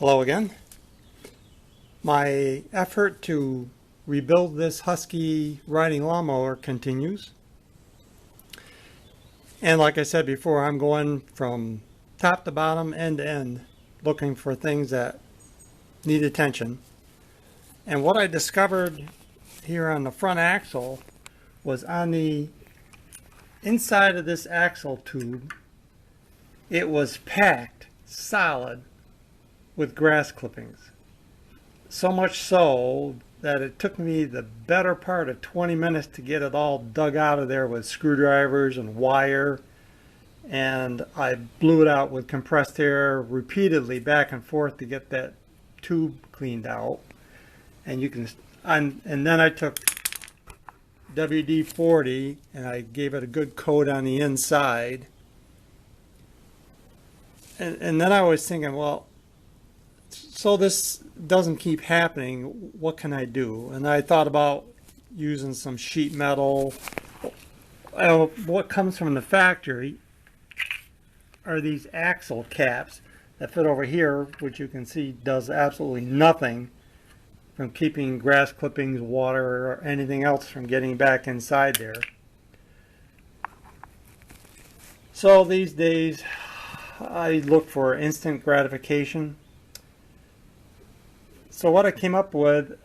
Hello again. My effort to rebuild this Huskee riding lawnmower continues. And like I said before, I'm going from top to bottom, end to end, looking for things that need attention. And what I discovered here on the front axle was on the inside of this axle tube, it was packed solid with grass clippings. So much so that it took me the better part of 20 minutes to get it all dug out of there with screwdrivers and wire, and I blew it out with compressed air repeatedly back and forth to get that tube cleaned out. And you can, and then I took WD-40 and I gave it a good coat on the inside. And then I was thinking, well, so this doesn't keep happening, what can I do? And I thought about using some sheet metal. What comes from the factory are these axle caps that fit over here, which you can see does absolutely nothing from keeping grass clippings, water, or anything else from getting back inside there. So these days I look for instant gratification. So what I came up with,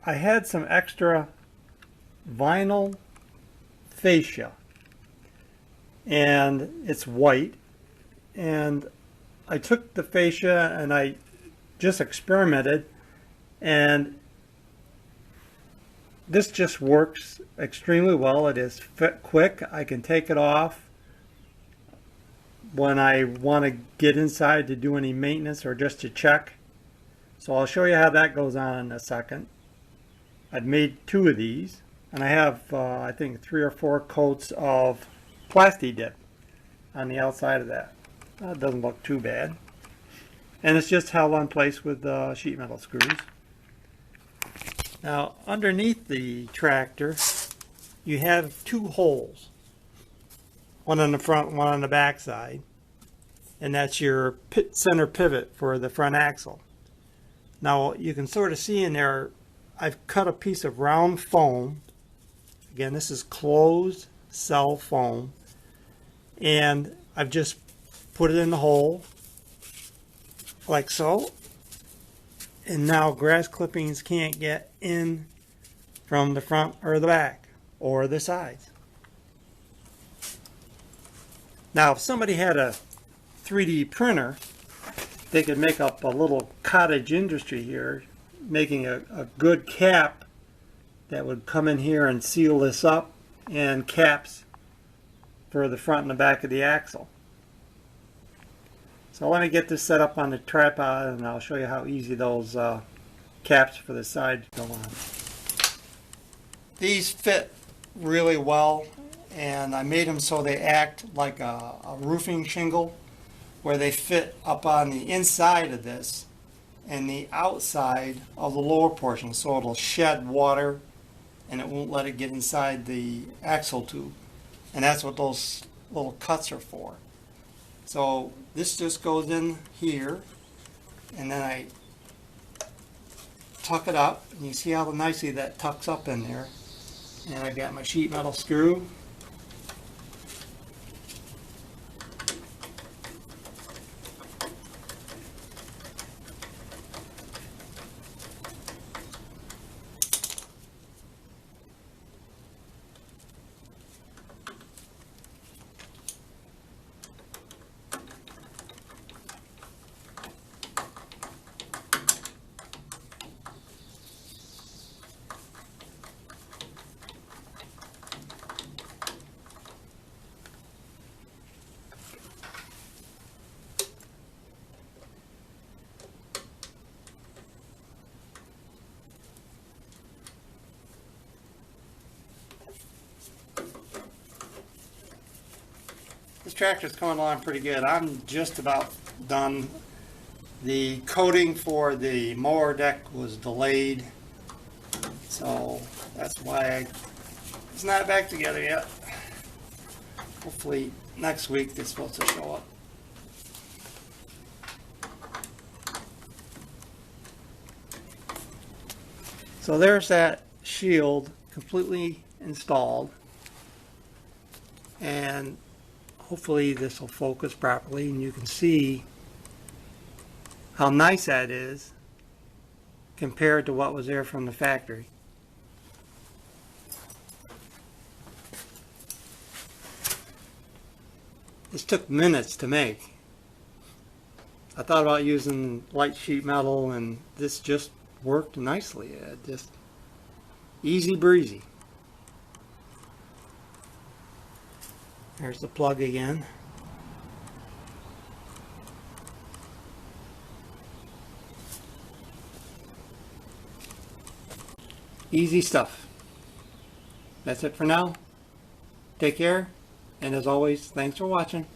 I had some extra vinyl fascia, and it's white, and I took the fascia and I just experimented, and this just works extremely well. It is fit quick. I can take it off when I want to get inside to do any maintenance or just to check. So I'll show you how that goes on in a second. I've made 2 of these, and I have I think 3 or 4 coats of Plasti Dip on the outside of that. That doesn't look too bad. And it's just held in place with sheet metal screws. Now underneath the tractor you have 2 holes. One on the front, one on the back side. And that's your center pivot for the front axle. Now you can sort of see in there, I've cut a piece of round foam. Again, this is closed cell foam. And I've just put it in the hole, like so. And now grass clippings can't get in from the front or the back or the sides. Now if somebody had a 3D printer, they could make up a little cottage industry here, making a good cap that would come in here and seal this up, and caps for the front and the back of the axle. So let me get this set up on the tripod and I'll show you how easy those caps for the side go on. These fit really well, and I made them so they act like a roofing shingle, where they fit up on the inside of this and the outside of the lower portion, so it'll shed water and it won't let it get inside the axle tube. And that's what those little cuts are for. So this just goes in here, and then I tuck it up, and you see how nicely that tucks up in there. And I've got my sheet metal screw. This tractor's coming along pretty good. I'm just about done. The coating for the mower deck was delayed, so that's why it's not back together yet. Hopefully next week it's supposed to show up. So there's that shield completely installed, and hopefully this will focus properly and you can see how nice that is compared to what was there from the factory. This took minutes to make. I thought about using light sheet metal and this just worked nicely. Just easy breezy. There's the plug again. Easy stuff. That's it for now. Take care, and as always, thanks for watching.